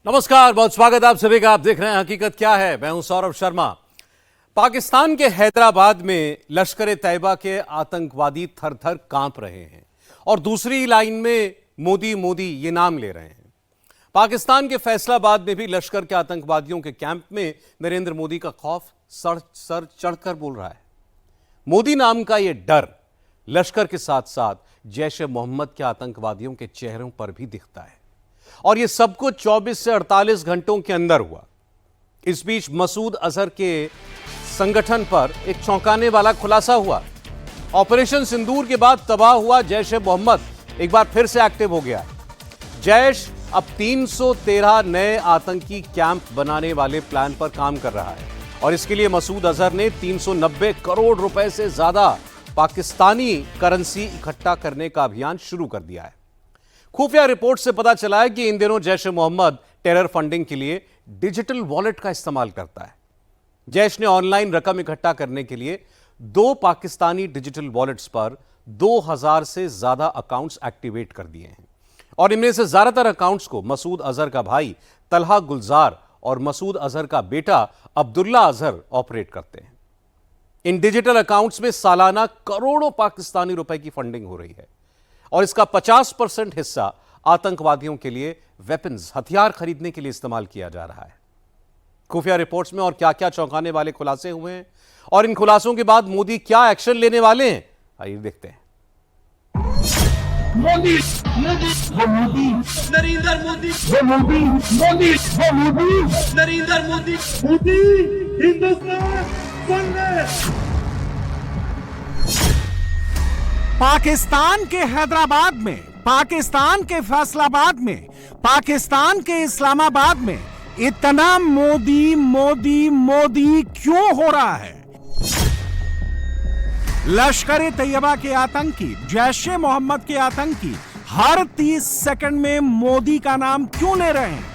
नमस्कार, बहुत स्वागत आप सभी का। आप देख रहे हैं हकीकत क्या है। मैं हूं सौरभ शर्मा। पाकिस्तान के हैदराबाद में लश्कर-ए-तैयबा के आतंकवादी थर थर कांप रहे हैं और दूसरी लाइन में मोदी मोदी ये नाम ले रहे हैं। पाकिस्तान के फैसलाबाद में भी लश्कर के आतंकवादियों के कैंप में नरेंद्र मोदी का खौफ सर चढ़कर बोल रहा है। मोदी नाम का यह डर लश्कर के साथ साथ जैश-ए-मोहम्मद के आतंकवादियों के चेहरों पर भी दिखता है और यह सब कुछ 24 से 48 घंटों के अंदर हुआ। इस बीच मसूद अजहर के संगठन पर एक चौंकाने वाला खुलासा हुआ। ऑपरेशन सिंदूर के बाद तबाह हुआ जैश-ए-मोहम्मद एक बार फिर से एक्टिव हो गया। जैश अब 313 नए आतंकी कैंप बनाने वाले प्लान पर काम कर रहा है और इसके लिए मसूद अजहर ने 390 करोड़ रुपए से ज्यादा पाकिस्तानी करेंसी इकट्ठा करने का अभियान शुरू कर दिया है। खुफिया रिपोर्ट से पता चला है कि इन दिनों जैश-ए-मोहम्मद टेरर फंडिंग के लिए डिजिटल वॉलेट का इस्तेमाल करता है। जैश ने ऑनलाइन रकम इकट्ठा करने के लिए 2 पाकिस्तानी डिजिटल वॉलेट्स पर 2000 से ज्यादा अकाउंट्स एक्टिवेट कर दिए हैं और इनमें से ज्यादातर अकाउंट्स को मसूद अजहर का भाई तलहा गुलजार और मसूद अजहर का बेटा अब्दुल्ला अजहर ऑपरेट करते हैं। इन डिजिटल अकाउंट्स में सालाना करोड़ों पाकिस्तानी रुपए की फंडिंग हो रही है और इसका 50% हिस्सा आतंकवादियों के लिए वेपन्स, हथियार खरीदने के लिए इस्तेमाल किया जा रहा है। खुफिया रिपोर्ट्स में और क्या क्या चौंकाने वाले खुलासे हुए हैं और इन खुलासों के बाद मोदी क्या एक्शन लेने वाले हैं, आइए देखते हैं। मोदी मोदी वो मोदी नरेंद्र मोदी वो मोदी मोदी वो मोदी नरेंद्र मोदी मोदी हिंदुस्तान बंद। पाकिस्तान के हैदराबाद में, पाकिस्तान के फैसलाबाद में, पाकिस्तान के इस्लामाबाद में इतना मोदी मोदी मोदी क्यों हो रहा है? लश्कर-ए-तैयबा के आतंकी, जैश-ए-मोहम्मद के आतंकी हर 30 सेकंड में मोदी का नाम क्यों ले रहे हैं?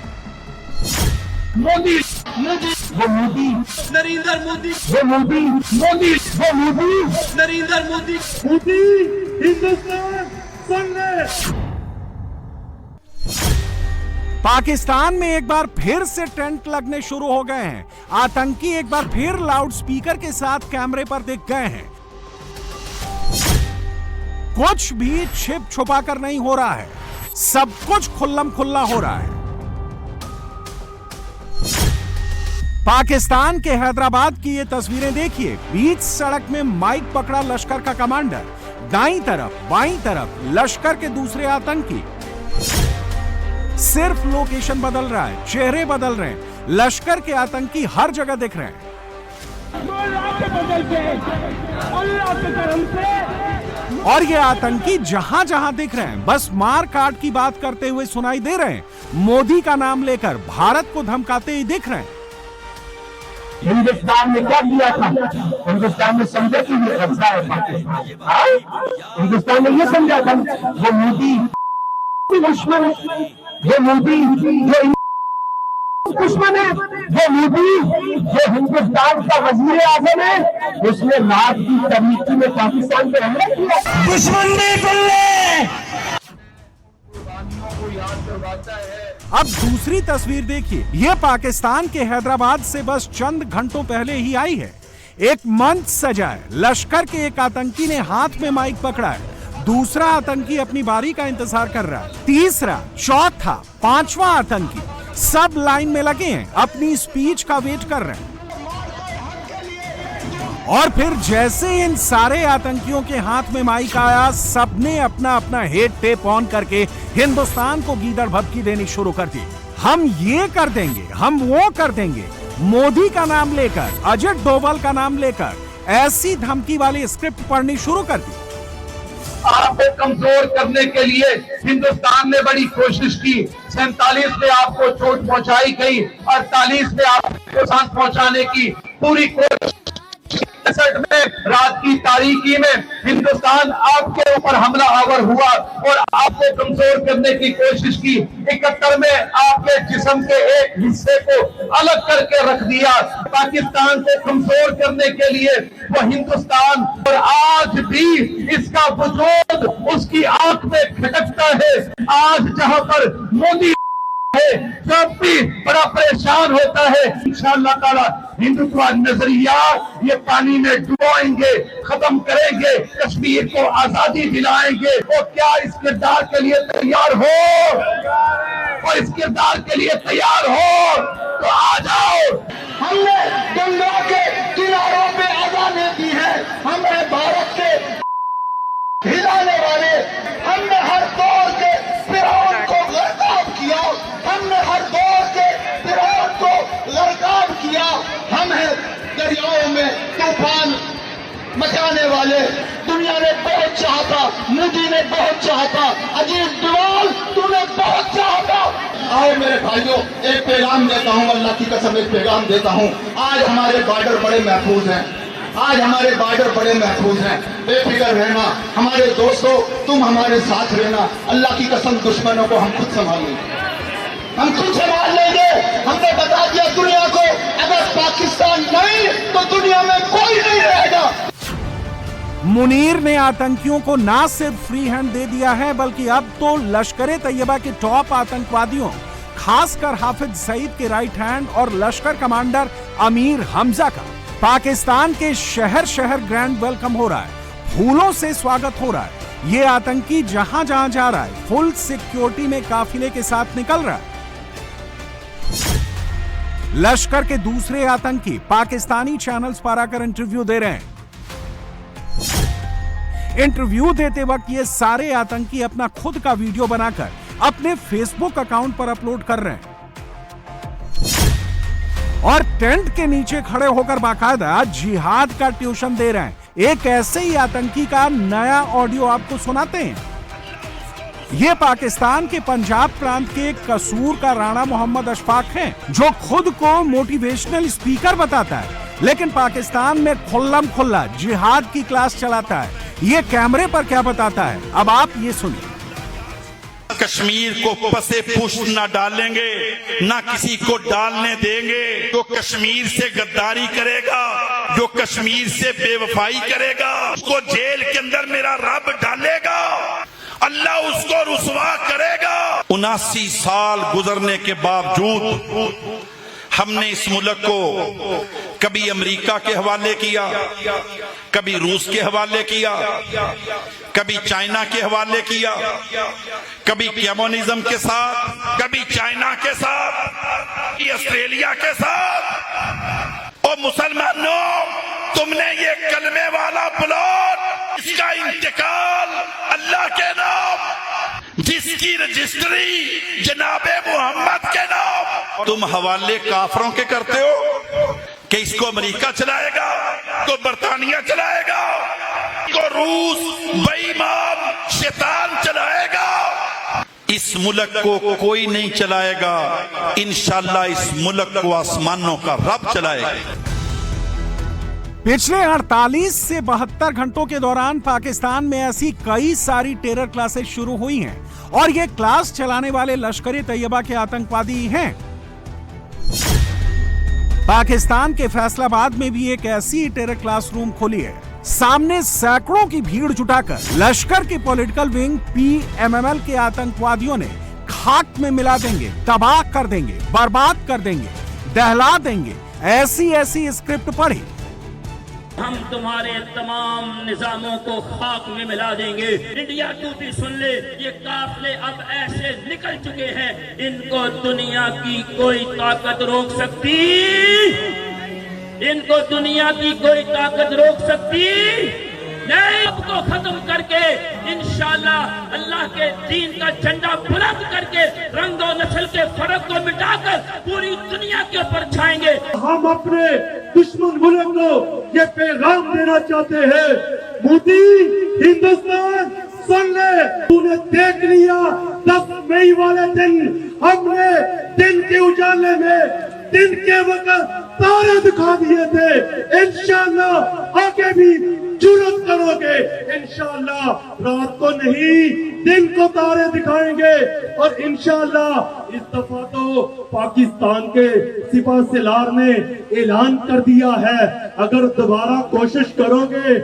मोदी मोदी वो मोदी नरेंद्र मोदी वो मोदी मोदी वो मोदी नरेंद्र मोदी मोदी हिंदुस्तान बंद। पाकिस्तान में एक बार फिर से टेंट लगने शुरू हो गए हैं। आतंकी एक बार फिर लाउड स्पीकर के साथ कैमरे पर दिख गए हैं। कुछ भी छिप छुपा कर नहीं हो रहा है, सब कुछ खुल्लम खुल्ला हो रहा है। पाकिस्तान के हैदराबाद की ये तस्वीरें देखिए। बीच सड़क में माइक पकड़ा लश्कर का कमांडर, दाईं तरफ बाईं तरफ लश्कर के दूसरे आतंकी। सिर्फ लोकेशन बदल रहा है, चेहरे बदल रहे हैं, लश्कर के आतंकी हर जगह दिख रहे हैं। और ये आतंकी जहां जहां दिख रहे हैं बस मार काट की बात करते हुए सुनाई दे रहे हैं। मोदी का नाम लेकर भारत को धमकाते ही दिख रहे हैं। हिंदुस्तान ने क्या किया था? हिंदुस्तान ने समझा कि ये खतरा है पाकिस्तान। हिंदुस्तान ने ये समझा था वो मोदी दुश्मन है, वो मोदी वो दुश्मन है, वो मोदी जो हिंदुस्तान का वजीर आजम है, उसने रात की तरीकी में पाकिस्तान पे हमला किया। दुश्मन ने अब दूसरी तस्वीर देखिए। यह पाकिस्तान के हैदराबाद से बस चंद घंटों पहले ही आई है। एक मंच सजा है, लश्कर के एक आतंकी ने हाथ में माइक पकड़ा है, दूसरा आतंकी अपनी बारी का इंतजार कर रहा है, तीसरा, चौथा, पांचवा आतंकी सब लाइन में लगे हैं, अपनी स्पीच का वेट कर रहे हैं। और फिर जैसे इन सारे आतंकियों के हाथ में माइक आया, सबने अपना अपना हेड टेप ऑन करके हिंदुस्तान को गीदड़ भभकी देनी शुरू कर दी। हम ये कर देंगे, हम वो कर देंगे। मोदी का नाम लेकर, अजित डोभाल का नाम लेकर ऐसी धमकी वाली स्क्रिप्ट पढ़नी शुरू कर दी। आपको कमजोर करने के लिए हिंदुस्तान ने बड़ी कोशिश की। 47 में आपको चोट पहुंचाई गई, 48 में आपको नुकसान पहुंचाने की पूरी कोशिश। 67 में रात की तारीकी में हिंदुस्तान आपके ऊपर हमला आवर हुआ और आपको कमजोर करने की कोशिश की। 71 में आपके जिस्म के एक हिस्से को अलग करके रख दिया पाकिस्तान को कमजोर करने के लिए वो हिंदुस्तान। और आज भी इसका वजूद उसकी आंख में खटकता है। आज जहां पर मोदी है, जब भी बड़ा परेशान होता है। इंशाअल्लाह ताला हिंदुत्व नजरिया ये पानी में डुबोएंगे, खत्म करेंगे, कश्मीर को आजादी दिलाएंगे। वो क्या इस किरदार के लिए तैयार हो? और इस किरदार के लिए तैयार हो तो आ जाओ। हमने गंगा के किनारों पे आजादी दी है, हमने भारत के हिलाने वाले, हमने हर दौर के फिरौन को गर्दाब किया, हमने हर दौर के फिरौन को गर्दाब किया। हम हैं दरियाओं में तूफान मचाने वाले। दुनिया ने बहुत चाहा था, मोदी ने बहुत चाहा था, अजीत डोभाल तूने बहुत चाहा था। आओ मेरे भाइयों, एक पैगाम देता हूँ, अल्लाह की कसम एक पैगाम देता हूँ। आज हमारे बॉर्डर बड़े महफूज हैं, आज हमारे बॉर्डर बड़े महफूज हैं। बेफिक्र रहना हमारे दोस्तों, तुम हमारे साथ रहना। अल्लाह की कसम दुश्मनों को हम खुद संभाल लेंगे, हम खुद संभाल लेंगे। हमने बता दिया दुनिया को, अगर पाकिस्तान नहीं तो दुनिया में कोई नहीं रहेगा। मुनीर ने आतंकियों को ना सिर्फ फ्री हैंड दे दिया है, बल्कि अब तो लश्कर तैयबा के टॉप आतंकवादियों, खासकर हाफिज सईद के राइट हैंड और लश्कर कमांडर अमीर हमजा का पाकिस्तान के शहर शहर ग्रैंड वेलकम हो रहा है, फूलों से स्वागत हो रहा है। ये आतंकी जहां जहां जा रहा है, फुल सिक्योरिटी में काफिले के साथ निकल रहा है। लश्कर के दूसरे आतंकी पाकिस्तानी चैनल्स पर आकर इंटरव्यू दे रहे हैं। इंटरव्यू देते वक्त ये सारे आतंकी अपना खुद का वीडियो बनाकर अपने फेसबुक अकाउंट पर अपलोड कर रहे हैं और टेंट के नीचे खड़े होकर बाकायदा जिहाद का ट्यूशन दे रहे हैं। एक ऐसे ही आतंकी का नया ऑडियो आपको सुनाते हैं। ये पाकिस्तान के पंजाब प्रांत के कसूर का राणा मोहम्मद अशफाक हैं, जो खुद को मोटिवेशनल स्पीकर बताता है, लेकिन पाकिस्तान में खुल्लम खुल्ला जिहाद की क्लास चलाता है। ये कैमरे पर क्या बताता है, अब आप ये सुनिए। कश्मीर को पसे पुश न डालेंगे, ना किसी को डालने देंगे। जो कश्मीर से गद्दारी करेगा, जो कश्मीर से बेवफाई करेगा, उसको जेल के अंदर मेरा रब डालेगा, अल्लाह उसको रुसवा करेगा। 79 साल गुजरने के बावजूद हमने इस मुल्क को कभी अमेरिका के हवाले किया, कभी रूस के हवाले किया, कभी चाइना के हवाले किया, कभी कम्युनिज्म के साथ, कभी चाइना के साथ, कभी ऑस्ट्रेलिया के साथ। और मुसलमानों, तुमने ये कलमे वाला प्लॉट, इसका इंतकाल अल्लाह के नाम, जिसकी रजिस्ट्री जनाबे मोहम्मद के नाम, तुम हवाले काफरों के करते हो कि इसको अमेरिका चलाएगा, तो बरतानिया चलाएगा, को रूस बेईमान शैतान चलाएगा। इस मुल्क को कोई नहीं चलाएगा, इंशाअल्लाह इस मुल्क को आसमानों का रब चलाएगा। पिछले 48 से 72 घंटों के दौरान पाकिस्तान में ऐसी कई सारी टेरर क्लासेस शुरू हुई हैं और ये क्लास चलाने वाले लश्कर तैयबा के आतंकवादी हैं। पाकिस्तान के फैसलाबाद में भी एक ऐसी टेरर क्लासरूम खुली है। सामने सैकड़ों की भीड़ जुटाकर लश्कर के पॉलिटिकल विंग PMML के आतंकवादियों ने खाक में मिला देंगे, तबाह कर देंगे, बर्बाद कर देंगे, दहला देंगे, ऐसी ऐसी स्क्रिप्ट पढ़ी। हम तुम्हारे तमाम निजामों को खाक में मिला देंगे। इंडिया टूटी सुन ले, ये काफले अब ऐसे निकल चुके हैं, इनको दुनिया की कोई ताकत रोक सकती, इनको दुनिया की कोई ताकत रोक सकती नहीं। सबको खत्म करके इंशाअल्लाह अल्लाह के दीन का झंडा बुलंद करके रंग और नस्ल के फर्क को मिटाकर पूरी दुनिया के ऊपर छाएंगे। हम अपने दुश्मन मुल्क को ये पैगाम देना चाहते हैं, मोदी हिंदुस्तान सुन ले, तूने देख लिया 10 मई वाले दिन हमने दिन के उजाले में, दिन के वक्त तारे दिखा दिए थे। इंशाअल्लाह आगे भी जुर्रत करोगे, इंशाअल्लाह रात को नहीं दिन को तारे दिखाएंगे। और इंशाअल्लाह इस दफा तो पाकिस्तान के सिपह सलार ने ऐलान कर दिया है, अगर दोबारा कोशिश करोगे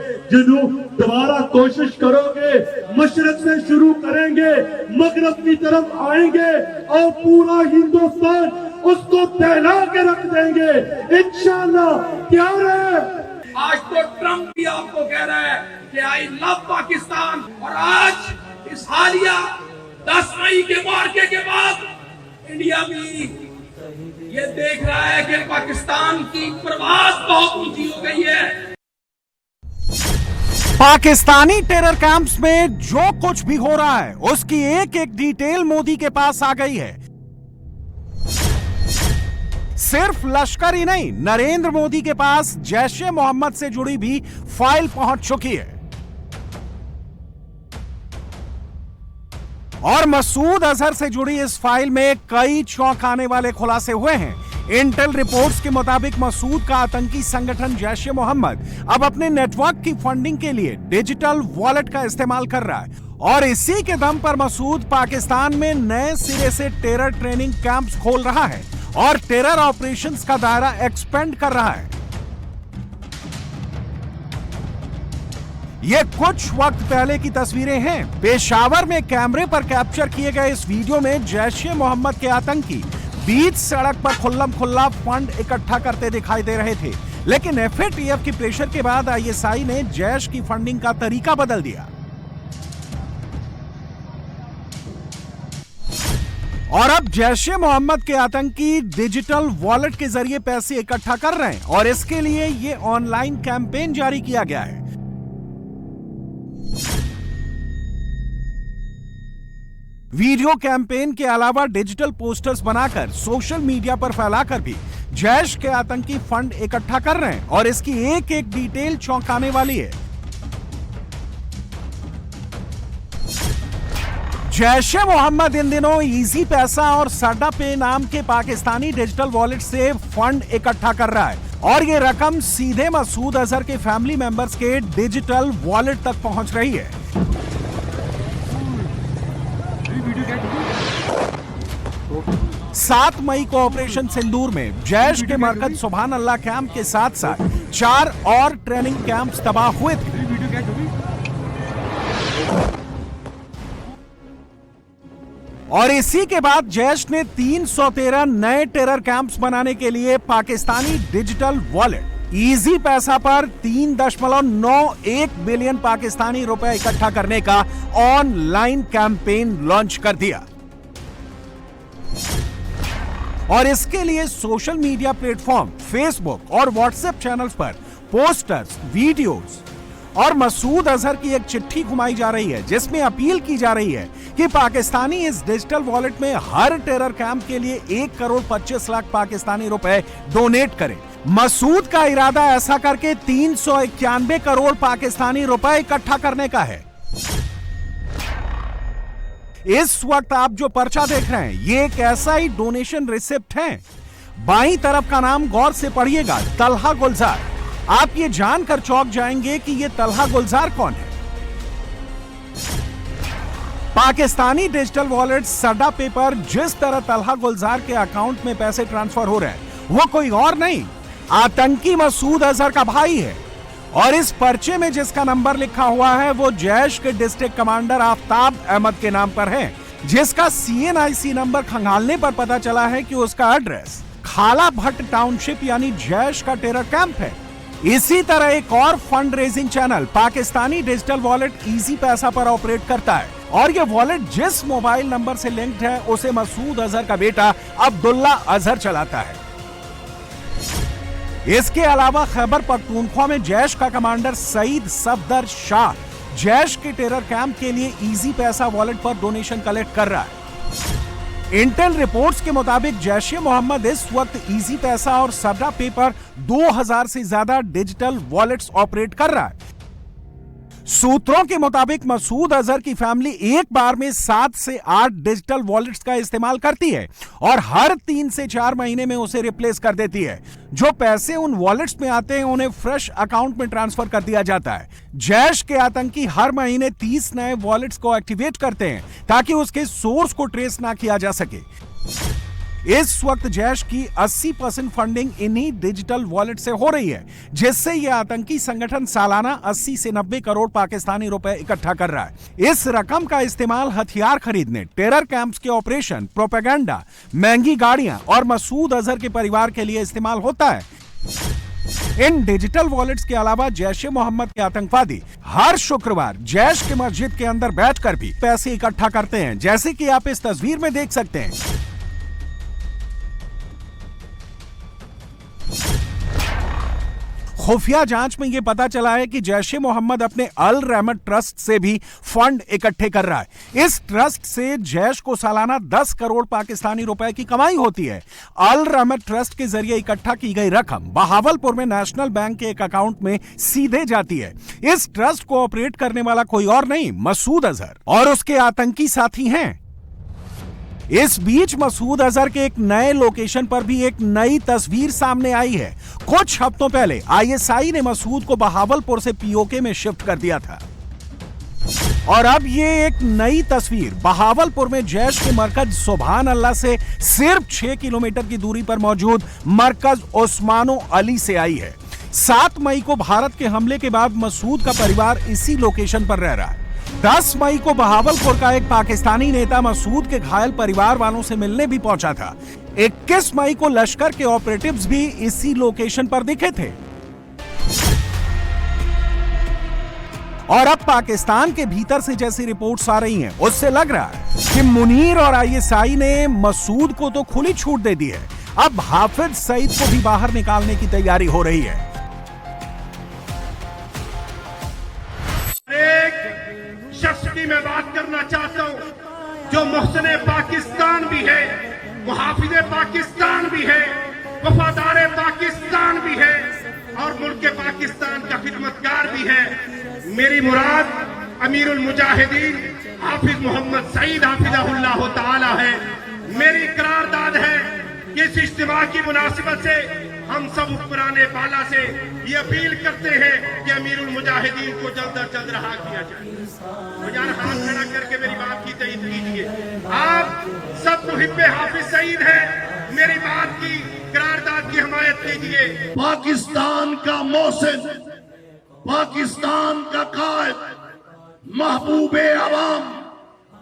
दोबारा कोशिश करोगे, मशरक से शुरू करेंगे, मगरब की तरफ आएंगे और पूरा हिंदुस्तान उसको फैला के रख देंगे इंशाअल्लाह। क्या है आज तो ट्रम्प भी आपको कह रहा है कि आई लव पाकिस्तान, और आज इस हालिया 10 मई के मार्के के बाद इंडिया भी ये देख रहा है कि पाकिस्तान की प्रवास बहुत ऊंची हो गई है। पाकिस्तानी टेरर कैंप्स में जो कुछ भी हो रहा है उसकी एक एक डिटेल मोदी के पास आ गई है। सिर्फ लश्कर ही नहीं, नरेंद्र मोदी के पास जैश-ए मोहम्मद से जुड़ी भी फाइल पहुंच चुकी है और मसूद अजहर से जुड़ी इस फाइल में कई चौंकाने वाले खुलासे हुए हैं। इंटेल रिपोर्ट्स के मुताबिक मसूद का आतंकी संगठन जैश-ए मोहम्मद अब अपने नेटवर्क की फंडिंग के लिए डिजिटल वॉलेट का इस्तेमाल कर रहा है और इसी के दम पर मसूद पाकिस्तान में नए सिरे से टेरर ट्रेनिंग कैंप्स खोल रहा है और टेरर ऑपरेशंस का दायरा एक्सपेंड कर रहा है। ये कुछ वक्त पहले की तस्वीरें हैं। पेशावर में कैमरे पर कैप्चर किए गए इस वीडियो में जैश-ए मोहम्मद के आतंकी बीच सड़क पर खुल्लम खुल्ला फंड इकट्ठा करते दिखाई दे रहे थे, लेकिन एफएटीएफ की प्रेशर के बाद आईएसआई ने जैश की फंडिंग का तरीका बदल दिया और अब जैश-ए मोहम्मद के आतंकी डिजिटल वॉलेट के जरिए पैसे इकट्ठा कर रहे हैं और इसके लिए ये ऑनलाइन कैंपेन जारी किया गया है। वीडियो कैंपेन के अलावा डिजिटल पोस्टर्स बनाकर सोशल मीडिया पर फैलाकर भी जैश के आतंकी फंड इकट्ठा कर रहे हैं और इसकी एक एक डिटेल चौंकाने वाली है। जैश-ए मोहम्मद इन दिनों इजी पैसा और सडा पे नाम के पाकिस्तानी डिजिटल वॉलेट से फंड इकट्ठा कर रहा है और ये रकम सीधे मसूद अजहर के फैमिली मेंबर्स के डिजिटल वॉलेट तक पहुंच रही है। 7 मई को ऑपरेशन सिंदूर में जैश के मरकज सुभान अल्लाह कैंप के साथ साथ 4 और ट्रेनिंग कैंप्स तबाह हुए थे। और इसी के बाद जैश ने 313 नए टेरर कैंप्स बनाने के लिए पाकिस्तानी डिजिटल वॉलेट इजी पैसा पर 3.91 बिलियन पाकिस्तानी रुपए इकट्ठा करने का ऑनलाइन कैंपेन लॉन्च कर दिया और इसके लिए सोशल मीडिया प्लेटफॉर्म फेसबुक और व्हाट्सएप चैनल्स पर पोस्टर्स, वीडियोस और मसूद अजहर की एक चिट्ठी घुमाई जा रही है जिसमें अपील की जा रही है कि पाकिस्तानी इस डिजिटल वॉलेट में हर टेरर कैंप के लिए 1 करोड़ 25 लाख पाकिस्तानी रुपए डोनेट करें। मसूद का इरादा ऐसा करके 391 करोड़ पाकिस्तानी रुपए इकट्ठा करने का है। इस वक्त आप जो पर्चा देख रहे हैं ये एक ऐसा ही डोनेशन रिसिप्ट है। बाईं तरफ का नाम गौर से पढ़िएगा, तलहा गुलजार। आप ये जानकर चौंक जाएंगे कि ये तलहा गुलजार कौन है। पाकिस्तानी डिजिटल वॉलेट सडा पे पर जिस तरह तलहा गुलजार के अकाउंट में पैसे ट्रांसफर हो रहे हैं वो कोई और नहीं, आतंकी मसूद अजहर का भाई है और इस पर्चे में जिसका नंबर लिखा हुआ है वो जैश के डिस्ट्रिक्ट कमांडर आफ्ताब अहमद के नाम पर है, जिसका CNIC नंबर खंगालने पर पता चला है कि उसका एड्रेस खाला भट्ट टाउनशिप यानी जैश का टेरर कैंप है। इसी तरह एक और fund raising channel Pakistani digital wallet easy पैसा पर ऑपरेट करता है और ये वॉलेट जिस मोबाइल नंबर से लिंक्ड है उसे मसूद अजहर का बेटा अब्दुल्ला अजहर चलाता है। इसके अलावा खैबर पख्तूनख्वा में जैश का कमांडर सईद सफदर शाह जैश के टेरर कैंप के लिए इजी पैसा वॉलेट पर डोनेशन कलेक्ट कर रहा है। इंटेल रिपोर्ट्स के मुताबिक जैश-ए मोहम्मद इस वक्त इजी पैसा और सडा पे पर 2000 से ज्यादा डिजिटल वॉलेट्स ऑपरेट कर रहा है। सूत्रों के मुताबिक मसूद अजहर की फैमिली एक बार में 7 से 8 डिजिटल वॉलेट्स का इस्तेमाल करती है और हर 3 से 4 महीने में उसे रिप्लेस कर देती है। जो पैसे उन वॉलेट्स में आते हैं उन्हें फ्रेश अकाउंट में ट्रांसफर कर दिया जाता है। जैश के आतंकी हर महीने 30 नए वॉलेट्स को एक्टिवेट करते हैं ताकि उसके सोर्स को ट्रेस ना किया जा सके। इस वक्त जैश की 80% फंडिंग इन्हीं डिजिटल वॉलेट से हो रही है, जिससे यह आतंकी संगठन सालाना 80 से 90 करोड़ पाकिस्तानी रुपए इकट्ठा कर रहा है। इस रकम का इस्तेमाल हथियार खरीदने, टेरर कैंप्स के ऑपरेशन, प्रोपेगेंडा, महंगी गाड़ियां और मसूद अजहर के परिवार के लिए इस्तेमाल होता है। इन डिजिटल वॉलेट्स के अलावा जैश ए मोहम्मद के आतंकवादी हर शुक्रवार जैश के मस्जिद के अंदर बैठकर भी पैसे इकट्ठा करते हैं, जैसे कि आप इस तस्वीर में देख सकते हैं। खुफिया जांच में यह पता चला है कि जैश ए मोहम्मद अपने अल रहमत ट्रस्ट से भी फंड इकट्ठे कर रहा है। इस ट्रस्ट से जैश को सालाना 10 करोड़ पाकिस्तानी रुपए की कमाई होती है। अल रहमत ट्रस्ट के जरिए इकट्ठा की गई रकम बहावलपुर में नेशनल बैंक के एक अकाउंट में सीधे जाती है। इस ट्रस्ट को ऑपरेट करने वाला कोई और नहीं, मसूद अजहर और उसके आतंकी साथी हैं। इस बीच मसूद अजहर के एक नए लोकेशन पर भी एक नई तस्वीर सामने आई है। कुछ हफ्तों पहले आईएसआई ने मसूद को बहावलपुर से पीओके में शिफ्ट कर दिया था और अब ये एक नई तस्वीर बहावलपुर में जैश के मरकज सुभान अल्लाह से सिर्फ 6 किलोमीटर की दूरी पर मौजूद मरकज उस्मानो अली से आई है। 7 मई को भारत के हमले के बाद मसूद का परिवार इसी लोकेशन पर रह रहा है। 10 मई को बहावलपुर का एक पाकिस्तानी नेता मसूद के घायल परिवार वालों से मिलने भी पहुंचा था। 21 मई को लश्कर के ऑपरेटिव्स भी इसी लोकेशन पर दिखे थे और अब पाकिस्तान के भीतर से जैसी रिपोर्ट्स आ रही हैं, उससे लग रहा है कि मुनीर और आईएसआई ने मसूद को तो खुली छूट दे दी है। अब हाफिज सईद को भी बाहर निकालने की तैयारी हो रही है। शख्स की मैं बात करना चाहता हूं जो मुहसिन पाकिस्तान भी है, मुहाफिज पाकिस्तान भी है, वफादार पाकिस्तान भी है और मुल्क पाकिस्तान का खिदमतगार भी है। मेरी मुराद अमीरुल मुजाहिदीन हाफिज मोहम्मद सईद हाफिज़हुल्लाह ताला है। मेरी करारदाद है कि इस इज्तिमा की मुनासिबत से हम सब हुक्मरान बाला से ये अपील करते हैं कि अमीरुल मुजाहिदीन को जल्द अज जल्द रहा किया जाए। मुझे हाथ खड़ा करके मेरी बात की तईद कीजिए। आप सब मुहिब्बे हाफिज सईद हैं, मेरी बात की करारदाद की हिमायत कीजिए। पाकिस्तान का मोहसिन, पाकिस्तान का कायद, महबूबे अवाम,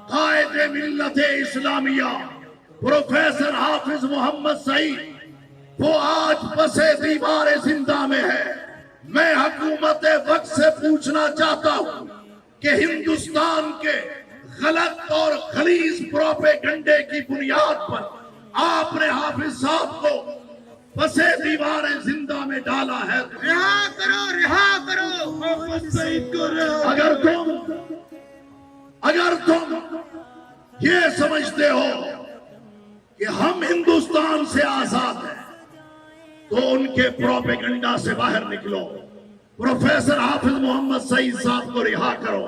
कायद मिल्लत इस्लामिया प्रोफेसर हाफिज मोहम्मद सईद वो आज बसे दीवार जिंदा में है। मैं हुकूमत वक्त से पूछना चाहता हूं कि हिंदुस्तान के गलत और खलीज प्रोपेगंडे की बुनियाद पर आपने हाफिज साहब को बसे दीवार जिंदा में डाला है। रिहा करो, रिहा करो हाफिज सईद को। अगर तुम ये समझते हो कि हम हिंदुस्तान से आजाद हैं तो उनके प्रोपेगेंडा से बाहर निकलो। प्रोफेसर हाफिज मोहम्मद सईद साहब को रिहा करो।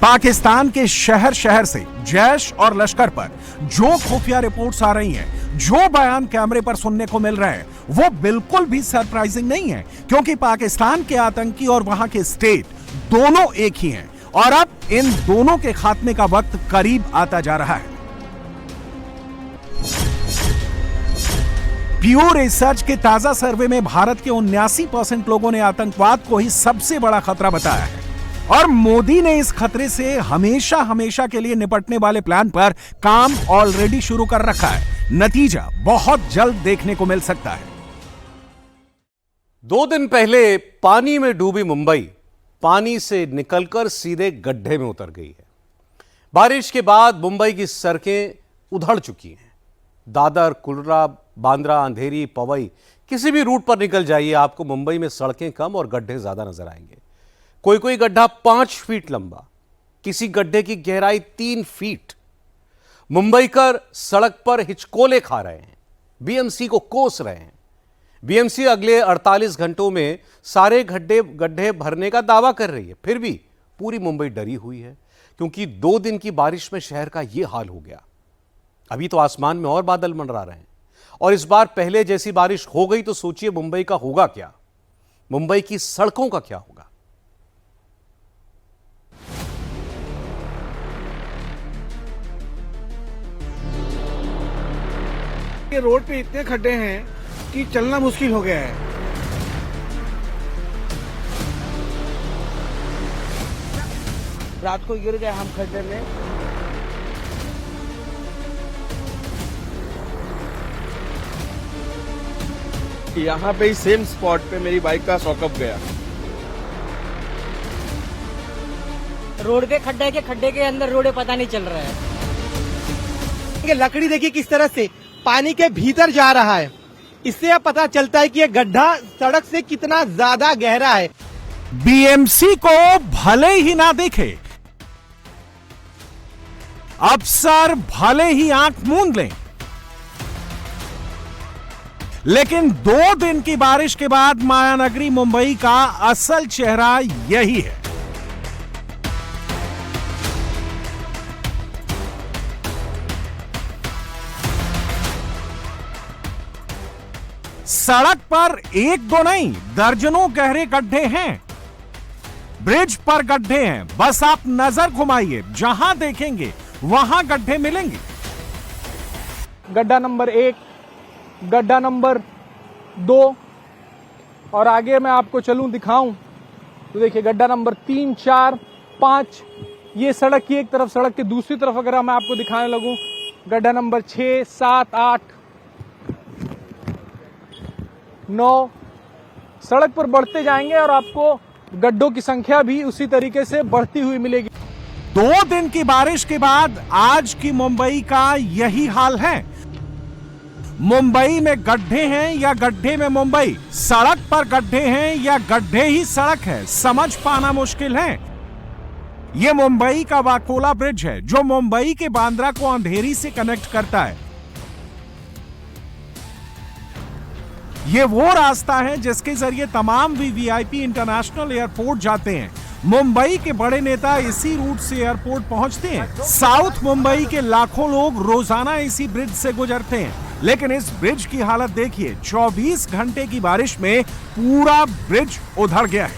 पाकिस्तान के शहर शहर से जैश और लश्कर पर जो खुफिया रिपोर्ट्स आ रही हैं, जो बयान कैमरे पर सुनने को मिल रहे हैं, वो बिल्कुल भी सरप्राइजिंग नहीं है, क्योंकि पाकिस्तान के आतंकी और वहां के स्टेट दोनों एक ही हैं और अब इन दोनों के खात्मे का वक्त करीब आता जा रहा है। प्यू रिसर्च के ताजा सर्वे में भारत के 79% लोगों ने आतंकवाद को ही सबसे बड़ा खतरा बताया है और मोदी ने इस खतरे से हमेशा हमेशा के लिए निपटने वाले प्लान पर काम ऑलरेडी शुरू कर रखा है। नतीजा बहुत जल्द देखने को मिल सकता है। 2 दिन पहले पानी में डूबी मुंबई पानी से निकलकर सीधे गड्ढे में उतर गई है। बारिश के बाद मुंबई की सड़कें उधड़ चुकी हैं। दादर, कुर्ला, बांद्रा, अंधेरी, पवई, किसी भी रूट पर निकल जाइए, आपको मुंबई में सड़कें कम और गड्ढे ज्यादा नजर आएंगे। कोई कोई गड्ढा 5 फीट लंबा, किसी गड्ढे की गहराई 3 फीट। मुंबईकर सड़क पर हिचकोले खा रहे हैं, बीएमसी को कोस रहे हैं। बीएमसी अगले 48 घंटों में सारे गड्ढे भरने का दावा कर रही है, फिर भी पूरी मुंबई डरी हुई है, क्योंकि 2 दिन की बारिश में शहर का यह हाल हो गया। अभी तो आसमान में और बादल मंडरा रहे हैं और इस बार पहले जैसी बारिश हो गई तो सोचिए मुंबई का होगा क्या, मुंबई की सड़कों का क्या होगा। ये रोड पे इतने खड्डे हैं कि चलना मुश्किल हो गया है। रात को गिर गए हम खड्डे में। यहाँ पे ही सेम स्पॉट पे मेरी बाइक का सॉकअप गया। रोड पे खड्डे के अंदर रोड पता नहीं चल रहा है। ये लकड़ी देखिए किस तरह से पानी के भीतर जा रहा है। इससे अब पता चलता है कि ये गड्ढा सड़क से कितना ज्यादा गहरा है। बीएमसी को भले ही ना देखे, अफसर भले ही आंख मूंद लें, लेकिन 2 दिन की बारिश के बाद मायानगरी मुंबई का असल चेहरा यही है। सड़क पर 1-2 नहीं, दर्जनों गहरे गड्ढे हैं। ब्रिज पर गड्ढे हैं। बस आप नजर घुमाइए, जहां देखेंगे वहां गड्ढे मिलेंगे। गड्ढा नंबर 1, गड्ढा नंबर 2 और आगे मैं आपको चलूं दिखाऊं तो देखिए गड्ढा नंबर 3, 4, 5। ये सड़क की एक तरफ, सड़क की दूसरी तरफ अगर मैं आपको दिखाने लगूं गड्ढा नंबर 6, 7, 8, 9। सड़क पर बढ़ते जाएंगे और आपको गड्ढों की संख्या भी उसी तरीके से बढ़ती हुई मिलेगी। 2 दिन की बारिश के बाद आज की मुंबई का यही हाल है। मुंबई में गड्ढे हैं या गड्ढे में मुंबई, सड़क पर गड्ढे हैं या गड्ढे ही सड़क है, समझ पाना मुश्किल है। यह मुंबई का वाकोला ब्रिज है जो मुंबई के बांद्रा को अंधेरी से कनेक्ट करता है। यह वो रास्ता है जिसके जरिए तमाम वीवीआईपी इंटरनेशनल एयरपोर्ट जाते हैं। मुंबई के बड़े नेता इसी रूट से एयरपोर्ट पहुंचते हैं। साउथ मुंबई के लाखों लोग रोजाना इसी ब्रिज से गुजरते हैं, लेकिन इस ब्रिज की हालत देखिए। 24 घंटे की बारिश में पूरा ब्रिज उधड़ गया है।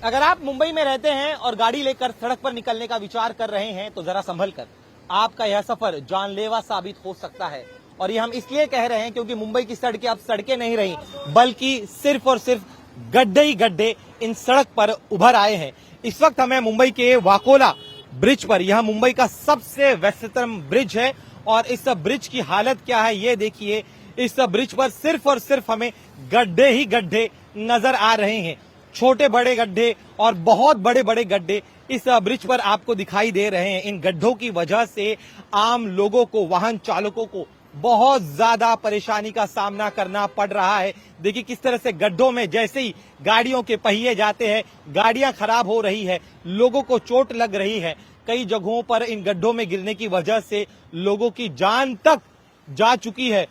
अगर आप मुंबई में रहते हैं और गाड़ी लेकर सड़क पर निकलने का विचार कर रहे हैं तो जरा संभल कर, आपका यह सफर जानलेवा साबित हो सकता है। और ये हम इसलिए कह रहे हैं क्योंकि मुंबई की सड़कें अब सड़कें नहीं रही, बल्कि सिर्फ और सिर्फ गड्ढे ही गड्ढे इन सड़क पर उभर आए हैं। इस वक्त हमें मुंबई के वाकोला ब्रिज पर, यह मुंबई का सबसे व्यस्ततम ब्रिज है और इस ब्रिज की हालत क्या है ये देखिए। इस ब्रिज पर सिर्फ और सिर्फ हमें गड्ढे ही गड्ढे नजर आ रहे हैं। छोटे बड़े गड्ढे और बहुत बड़े बड़े गड्ढे इस ब्रिज पर आपको दिखाई दे रहे हैं। इन गड्ढों की वजह से आम लोगों को, वाहन चालकों को बहुत ज्यादा परेशानी का सामना करना पड़ रहा है। देखिए किस तरह से गड्ढों में जैसे ही गाड़ियों के पहिए जाते हैं, गाड़ियां खराब हो रही है, लोगों को चोट लग रही है। कई जगहों पर इन गड्ढों में गिरने की वजह से लोगों की जान तक जा चुकी है।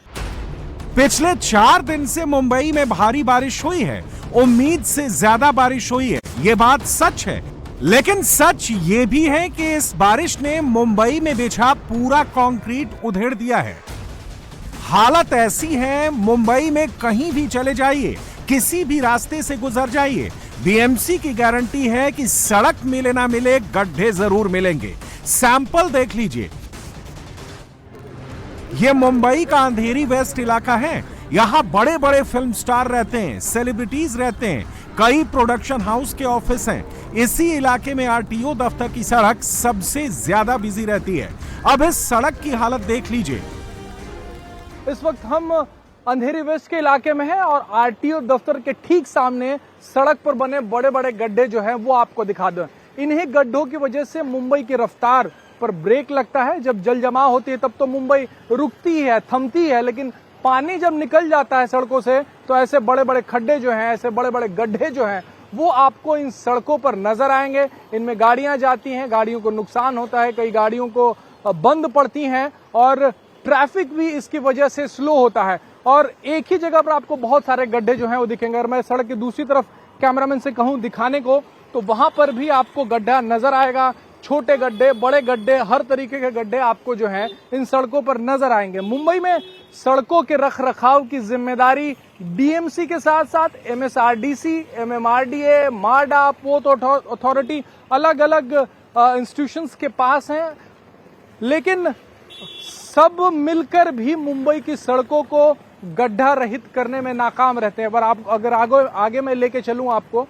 पिछले 4 दिन से मुंबई में भारी बारिश हुई है। उम्मीद से ज्यादा बारिश हुई है, ये बात सच है। लेकिन सच ये भी है कि इस बारिश ने मुंबई में बिछा पूरा कंक्रीट उधेड़ दिया है। हालत ऐसी है, मुंबई में कहीं भी चले जाइए, किसी भी रास्ते से गुजर जाइए, बीएमसी की गारंटी है कि सड़क मिले ना मिले, गड्ढे जरूर मिलेंगे। सैंपल देख लीजिए। यह मुंबई का अंधेरी वेस्ट इलाका है। यहां बड़े बड़े फिल्म स्टार रहते हैं, सेलिब्रिटीज रहते हैं, कई प्रोडक्शन हाउस के ऑफिस हैं। इसी इलाके में आरटीओ दफ्तर की सड़क सबसे ज्यादा बिजी रहती है। अब इस सड़क की हालत देख लीजिए। इस वक्त हम अंधेरी वेस्ट के इलाके में हैं और आरटीओ दफ्तर के ठीक सामने सड़क पर बने बड़े बड़े गड्ढे जो हैं वो आपको दिखा दें। इन्हीं गड्ढों की वजह से मुंबई की रफ्तार पर ब्रेक लगता है। जब जल जमाव होती है तब तो मुंबई रुकती है, थमती है, लेकिन पानी जब निकल जाता है सड़कों से तो ऐसे बड़े बड़े खड्डे जो हैं, ऐसे बड़े बड़े गड्ढे जो हैं वो आपको इन सड़कों पर नजर आएंगे। इनमें गाड़ियां जाती हैं, गाड़ियों को नुकसान होता है, कई गाड़ियों को बंद पड़ती हैं और ट्रैफिक भी इसकी वजह से स्लो होता है। और एक ही जगह पर आपको बहुत सारे गड्ढे जो हैं वो दिखेंगे। अगर मैं सड़क की दूसरी तरफ कैमरामैन से कहूं दिखाने को तो वहां पर भी आपको गड्ढा नजर आएगा। छोटे गड्ढे, बड़े गड्ढे, हर तरीके के गड्ढे आपको जो हैं इन सड़कों पर नजर आएंगे। मुंबई में सड़कों के रखरखाव की जिम्मेदारी बीएमसी के साथ साथ एमएसआरडीसी, एमएमआरडीए, माडा, पोर्ट अथॉरिटी, अलग अलग इंस्टीट्यूशंस के पास हैं। लेकिन सब मिलकर भी मुंबई की सड़कों को गड्ढा रहित करने में नाकाम रहते हैं। पर आप अगर आगे मैं लेके चलूं आपको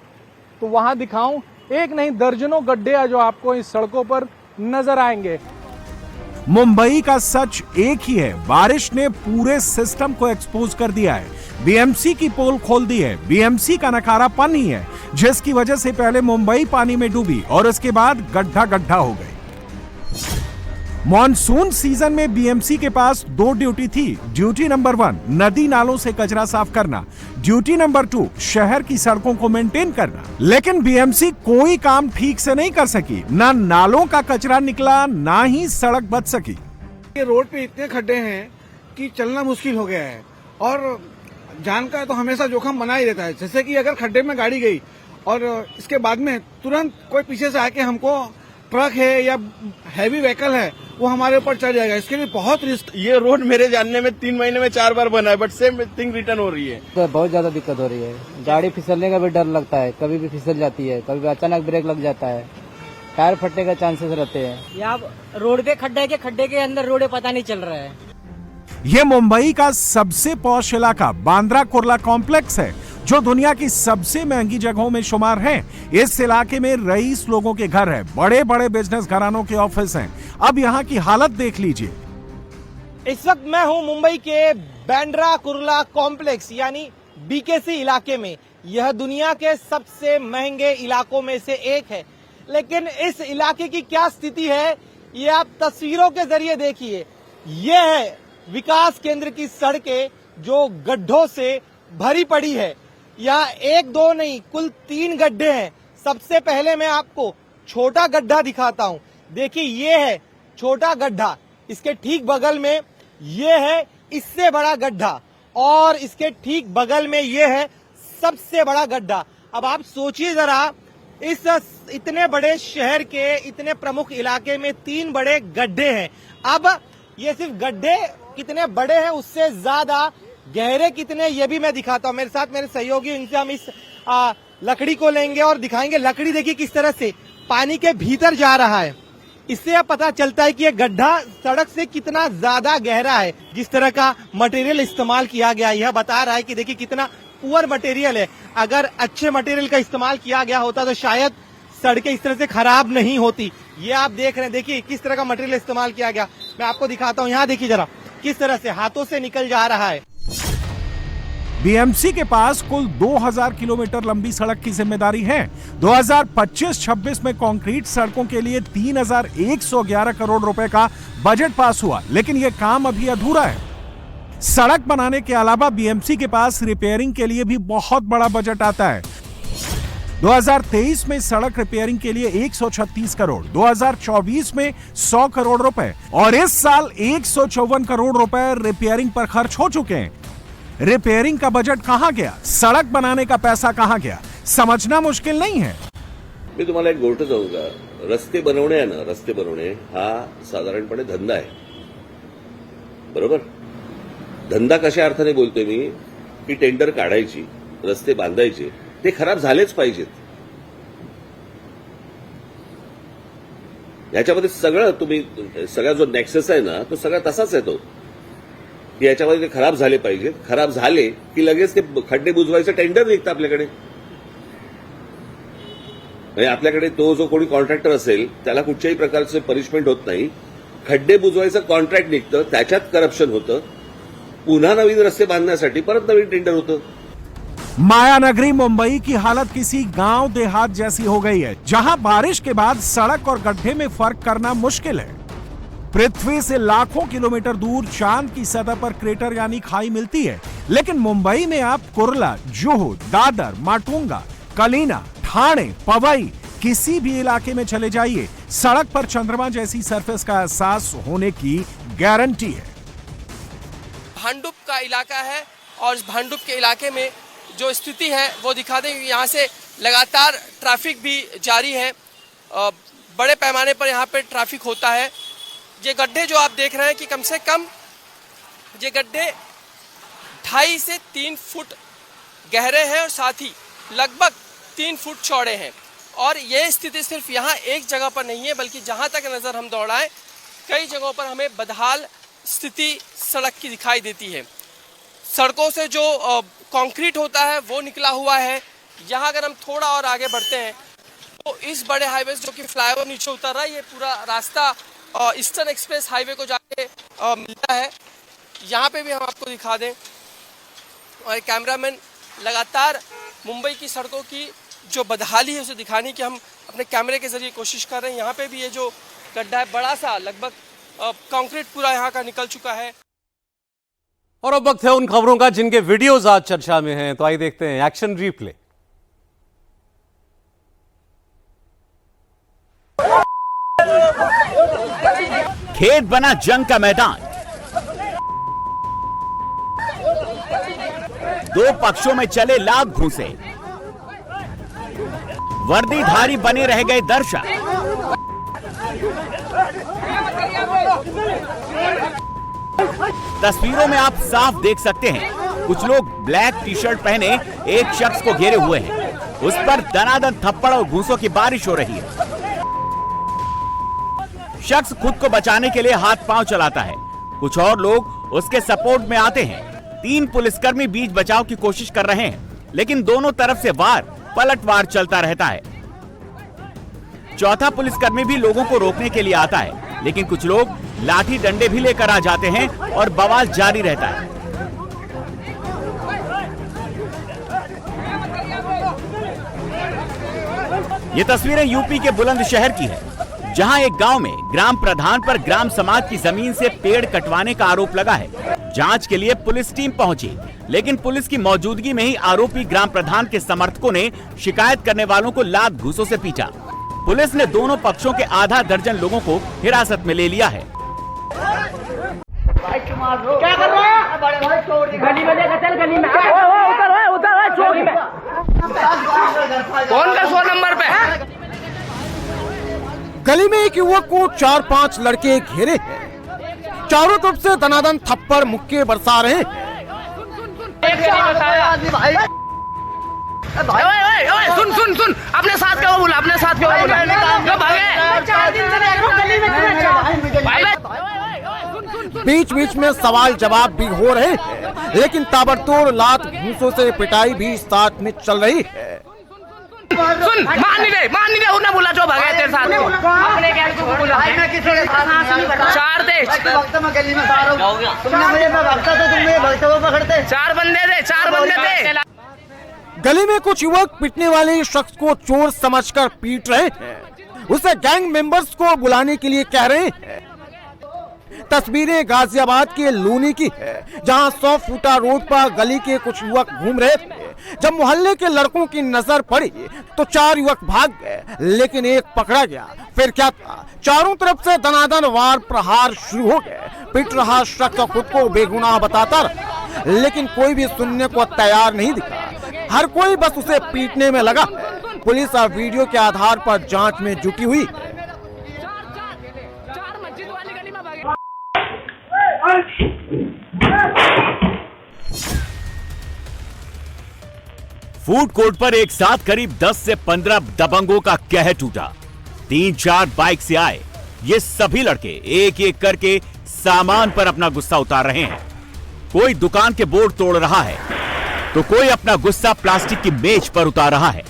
तो वहां दिखाऊं, एक नहीं दर्जनों गड्ढे जो आपको इस सड़कों पर नजर आएंगे। मुंबई का सच एक ही है, बारिश ने पूरे सिस्टम को एक्सपोज कर दिया है। बीएमसी की पोल खोल दी है। बीएमसी का नकारापन ही है जिसकी वजह से पहले मुंबई पानी में डूबी और उसके बाद गड्ढा गड्ढा हो गई। मॉनसून सीजन में बीएमसी के पास 2 ड्यूटी थी। ड्यूटी नंबर 1 नदी नालों से कचरा साफ करना, ड्यूटी नंबर 2 शहर की सड़कों को मेंटेन करना। लेकिन बीएमसी कोई काम ठीक से नहीं कर सकी। ना नालों का कचरा निकला, ना ही सड़क बच सकी। ये रोड पे इतने खड्डे हैं कि चलना मुश्किल हो गया है और जान का तो हमेशा जोखिम बना ही रहता है। जैसे कि अगर खड्डे में गाड़ी गई और इसके बाद में तुरंत कोई पीछे से आके हमको ट्रक है या हैवी व्हीकल है वो हमारे ऊपर चढ़ जाएगा, इसके लिए बहुत रिस्क। ये रोड मेरे जानने में 3 महीने में 4 बार बना है, बट सेम थिंग रिटर्न हो रही है। तो बहुत ज्यादा दिक्कत हो रही है, गाड़ी फिसलने का भी डर लगता है, कभी भी फिसल जाती है, कभी भी अचानक ब्रेक लग जाता है, टायर फटने का चांसेस रहते हैं। यहाँ रोड पे खड्डे के अंदर रोड पता नहीं चल रहा है। ये मुंबई का सबसे पॉश इलाका बांद्रा कुर्ला कॉम्प्लेक्स है जो दुनिया की सबसे महंगी जगहों में शुमार है। इस इलाके में रईस लोगों के घर है, बड़े बड़े बिजनेस घरानों के ऑफिस हैं। अब यहाँ की हालत देख लीजिए। इस वक्त मैं हूं मुंबई के बांद्रा कुर्ला कॉम्प्लेक्स यानी बीकेसी इलाके में। यह दुनिया के सबसे महंगे इलाकों में से एक है, लेकिन इस इलाके की क्या स्थिति है ये आप तस्वीरों के जरिए देखिए। यह है विकास केंद्र की सड़कें जो गड्ढों से भरी पड़ी है। यहाँ 1-2 नहीं कुल 3 गड्ढे हैं। सबसे पहले मैं आपको छोटा गड्ढा दिखाता हूँ। देखिए ये है छोटा गड्ढा, इसके ठीक बगल में ये है इससे बड़ा गड्ढा और इसके ठीक बगल में ये है सबसे बड़ा गड्ढा। अब आप सोचिए जरा, इस इतने बड़े शहर के इतने प्रमुख इलाके में 3 बड़े गड्ढे हैं। अब ये सिर्फ गड्ढे कितने बड़े हैं, उससे ज्यादा गहरे कितने ये भी मैं दिखाता हूँ। मेरे साथ मेरे सहयोगी, इनसे हम इस लकड़ी को लेंगे और दिखाएंगे। लकड़ी देखिए किस तरह से पानी के भीतर जा रहा है। इससे अब पता चलता है कि ये गड्ढा सड़क से कितना ज्यादा गहरा है। जिस तरह का मटेरियल इस्तेमाल किया गया यह बता रहा है कि देखिए कितना पुअर मटेरियल है। अगर अच्छे मटेरियल का इस्तेमाल किया गया होता तो शायद सड़कें इस तरह से खराब नहीं होती। ये आप देख रहे हैं, देखिए किस तरह का मटेरियल इस्तेमाल किया गया। मैं आपको दिखाता हूँ, यहाँ देखिए जरा किस तरह से हाथों से निकल जा रहा है। बीएमसी के पास कुल 2000 किलोमीटर लंबी सड़क की जिम्मेदारी है। 2025-26 में कंक्रीट सड़कों के लिए 3111 करोड़ रुपए का बजट पास हुआ, लेकिन यह काम अभी अधूरा है। सड़क बनाने के अलावा बीएमसी के पास रिपेयरिंग के लिए भी बहुत बड़ा बजट आता है। 2023 में सड़क रिपेयरिंग के लिए 136 करोड़, 2024 में 100 करोड़ रुपए और इस साल 154 करोड़ रुपए रिपेयरिंग पर खर्च हो चुके हैं। रिपेयरिंग का बजट कहां गया, सड़क बनाने का पैसा कहां गया, समझना मुश्किल नहीं है। मी तुम्हाला एक गोष्ट सांगू का, रस्ते बनवणे आहे ना, रस्ते बनवणे हा साधारणपणे धंदा आहे, बरोबर? धंदा कशा अर्थाने बोलतोय मी की टेंडर काढायची, रस्ते बांधायचे, ते खराब झालेच पाहिजेत। याच्यामध्ये सगळं तुम्ही सगळा जो नेक्सस आहे ना तो सगळा तसाच येतो की याच्यामध्ये ते खराब झाले पाहिजेत। खराब झाले की लगेच ते खड्डे बुजवायचं टेंडर निघतं आपल्याकडे। म्हणजे आपल्याकडे तो जो कोणी कॉन्ट्रॅक्टर असेल त्याला कुठच्याही प्रकारचे पनिशमेंट होत नाही, खड्डे बुजवायचं कॉन्ट्रॅक्ट निघतं, त्याच्यात करप्शन होतं, पुन्हा नवीन रस्ते बांधण्यासाठी परत नवीन टेंडर होतं। मायानगरी मुंबई की हालत किसी गांव देहात जैसी हो गई है, जहां बारिश के बाद सड़क और गड्ढे में फर्क करना मुश्किल है। पृथ्वी से लाखों किलोमीटर दूर चांद की सतह पर क्रेटर यानी खाई मिलती है, लेकिन मुंबई में आप कुर्ला, जुहू, दादर, माटुंगा, कलीना, ठाणे, पवई किसी भी इलाके में चले जाइए, सड़क पर चंद्रमा जैसी सरफेस का एहसास होने की गारंटी है। भांडुप का इलाका है और इस भांडुप के इलाके में जो स्थिति है वो दिखा दें। यहाँ से लगातार ट्रैफिक भी जारी है, बड़े पैमाने पर यहाँ पे ट्रैफिक होता है। ये गड्ढे जो आप देख रहे हैं कि कम से कम ये गड्ढे 2.5 से 3 फुट गहरे हैं और साथ ही लगभग 3 फुट चौड़े हैं। और ये स्थिति सिर्फ यहाँ एक जगह पर नहीं है, बल्कि जहाँ तक नज़र हम दौड़ाएं कई जगहों पर हमें बदहाल स्थिति सड़क की दिखाई देती है। सड़कों से जो कंक्रीट होता है वो निकला हुआ है। यहाँ अगर हम थोड़ा और आगे बढ़ते हैं तो इस बड़े हाईवे जो कि फ्लाईओवर नीचे उतर रहा है, ये पूरा रास्ता ईस्टर्न एक्सप्रेस हाईवे को जाके मिलता है। यहाँ पे भी हम आपको दिखा दें, और कैमरामैन लगातार मुंबई की सड़कों की जो बदहाली है उसे दिखाने की हम अपने कैमरे के जरिए कोशिश कर रहे हैं। यहाँ पे भी ये जो गड्ढा है बड़ा सा, लगभग कंक्रीट पूरा यहाँ का निकल चुका है। और अब वक्त है उन खबरों का जिनके वीडियोज आज चर्चा में हैं, तो आइए देखते हैं एक्शन रिप्ले। खेत बना जंग का मैदान, दो पक्षों में चले लात घूंसे, वर्दीधारी बने रह गए दर्शक। तस्वीरों में आप साफ देख सकते हैं, कुछ लोग ब्लैक टी शर्ट पहने एक शख्स को घेरे हुए हैं। उस पर दनादन थप्पड़ और घूंसों की बारिश हो रही है। शख्स खुद को बचाने के लिए हाथ पांव चलाता है, कुछ और लोग उसके सपोर्ट में आते हैं। 3 पुलिसकर्मी बीच बचाव की कोशिश कर रहे हैं, लेकिन दोनों तरफ से पलटवार चलता रहता है। चौथा पुलिसकर्मी भी लोगों को रोकने के लिए आता है, लेकिन कुछ लोग लाठी डंडे भी लेकर आ जाते हैं और बवाल जारी रहता है। ये तस्वीरें यूपी के बुलंदशहर की है, जहां एक गांव में ग्राम प्रधान पर ग्राम समाज की जमीन से पेड़ कटवाने का आरोप लगा है। जांच के लिए पुलिस टीम पहुंची, लेकिन पुलिस की मौजूदगी में ही आरोपी ग्राम प्रधान के समर्थकों ने शिकायत करने वालों को लात घूंसों से पीटा। पुलिस ने दोनों पक्षों के आधा दर्जन लोगों को हिरासत में ले लिया है। क्या कर रहा है? गली में लेकर चल, गली में उतर चौकी में। कौन का 100 नंबर पे? गली में एक युवक को 4-5 लड़के घेरे हैं। चारों तरफ से दनादन थप्पड़ मुक्के बरसा रहे हैं। सुन अपने साथ क्या बोला, अपने साथ क्या बोला? बीच बीच में सवाल जवाब भी हो रहे हैं, लेकिन ताबड़तोड़ लात घूंसों से पिटाई भी साथ में चल रही है। सुन, मान नहीं रहे, उन्हें बोला जो भगे तेरे साथ को। अपने गैंग को बोला, चार दे, तुमने मुझे भगता तो तुम भगते हुए पकड़ते। 4 बंदे दे। गली में कुछ युवक पिटने वाले शख्स को चोर समझकर पीट रहे हैं, उसे गैंग मेंबर्स को बुलाने के लिए कह रहे हैं। तस्वीरें गाजियाबाद के लूनी की है, जहां 100 फुटा रोड पर गली के कुछ युवक घूम रहे थे। जब मोहल्ले के लड़कों की नजर पड़ी तो 4 युवक भाग गए, लेकिन एक पकड़ा गया। फिर क्या था, चारों तरफ से दनादन वार प्रहार शुरू हो गए। पिट रहा शख्स खुद को बेगुनाह बताता रहा, लेकिन कोई भी सुनने को तैयार नहीं दिखा। हर कोई बस उसे पीटने में लगा। पुलिस अब वीडियो के आधार पर जांच में जुटी हुई है। फूड कोर्ट पर एक साथ करीब 10 से 15 दबंगों का कहर टूटा। 3-4 बाइक से आए ये सभी लड़के एक एक करके सामान पर अपना गुस्सा उतार रहे हैं। कोई दुकान के बोर्ड तोड़ रहा है, तो कोई अपना गुस्सा प्लास्टिक की मेज पर उतार रहा है।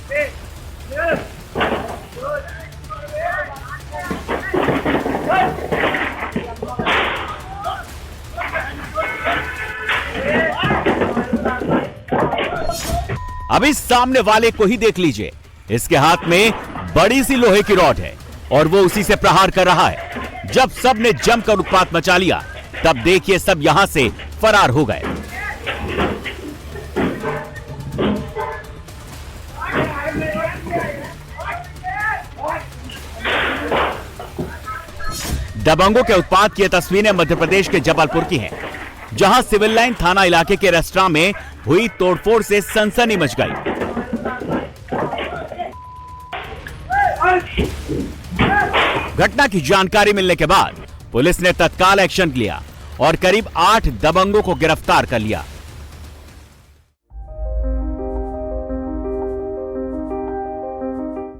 अभी सामने वाले को ही देख लीजिए, इसके हाथ में बड़ी सी लोहे की रॉड है और वो उसी से प्रहार कर रहा है। जब सब ने जमकर उत्पात मचा लिया, तब देखिए सब यहां से फरार हो गए। दबंगों के उत्पात की तस्वीरें मध्य प्रदेश के जबलपुर की हैं, जहां सिविल लाइन थाना इलाके के रेस्टोरेंट में हुई तोड़फोड़ से सनसनी मच गई। घटना की जानकारी मिलने के बाद पुलिस ने तत्काल एक्शन लिया और करीब 8 दबंगों को गिरफ्तार कर लिया।